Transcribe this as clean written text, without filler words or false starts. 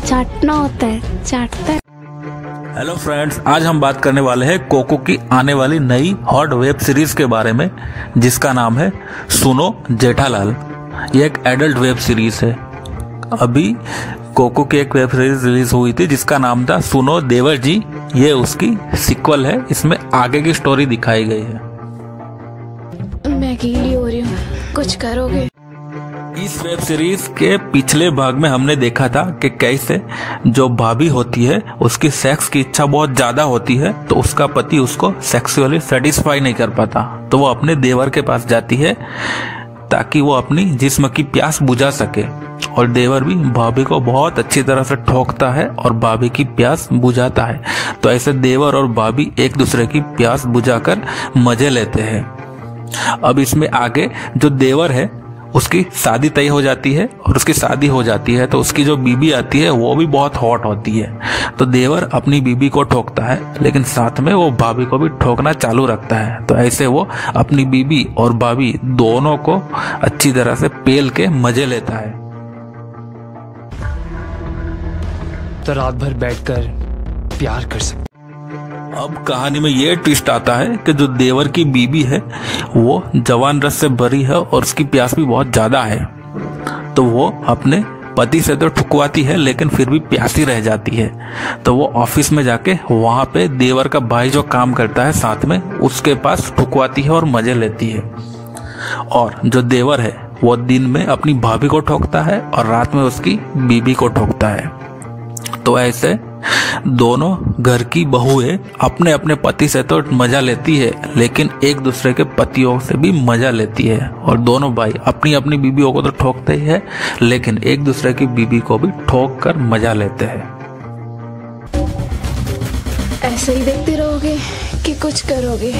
चाटना होता है, चाटता है। हेलो फ्रेंड्स, आज हम बात करने वाले हैं कोको की आने वाली नई हॉट वेब सीरीज के बारे में, जिसका नाम है सुनो जेठालाल। ये एक एडल्ट वेब सीरीज है। अभी कोको की एक वेब सीरीज रिलीज हुई थी जिसका नाम था सुनो देवर जी। ये उसकी सिक्वल है। इसमें आगे की स्टोरी दिखाई गई है। मैं गीली हो रही हूँ, कुछ करोगे? इस वेब सीरीज के पिछले भाग में हमने देखा था कि कैसे जो भाभी होती है उसकी सेक्स की इच्छा बहुत ज्यादा होती है, तो उसका पति उसको सेक्सुअली सेटिस्फाई नहीं कर पाता, तो वो अपने देवर के पास जाती है ताकि वो अपनी जिस्म की प्यास बुझा सके। और देवर भी भाभी को बहुत अच्छी तरह से ठोकता है और भाभी की प्यास बुझाता है। तो ऐसे देवर और भाभी एक दूसरे की प्यास बुझाकर मजे लेते हैं। अब इसमें आगे जो देवर है उसकी शादी तय हो जाती है, और उसकी शादी हो जाती है तो उसकी जो बीबी आती है वो भी बहुत हॉट होती है। तो देवर अपनी बीबी को ठोकता है, लेकिन साथ में वो भाभी को भी ठोकना चालू रखता है। तो ऐसे वो अपनी बीबी और भाभी दोनों को अच्छी तरह से पेल के मजे लेता है। तो रात भर बैठकर प्यार कर सकते। अब कहानी में ये ट्विस्ट आता है कि जो देवर की बीबी है वो जवान रस से भरी है और उसकी प्यास भी बहुत ज्यादा है। तो वो अपने पति से तो ठुकवाती है, लेकिन फिर भी प्यासी रह जाती है। तो वो ऑफिस में जाके वहां पे देवर का भाई जो काम करता है साथ में, उसके पास ठुकवाती है और मजे लेती है। और जो देवर है वो दिन में अपनी भाभी को ठोकता है और रात में उसकी बीबी को ठोकता है। तो ऐसे दोनों घर की बहुएं अपने अपने पति से तो मजा लेती है, लेकिन एक दूसरे के पतियों से भी मजा लेती है। और दोनों भाई अपनी अपनी बीबियों को तो ठोकते ही है, लेकिन एक दूसरे की बीबी को भी ठोक कर मजा लेते हैं। ऐसे ही देखते रहोगे कि कुछ करोगे?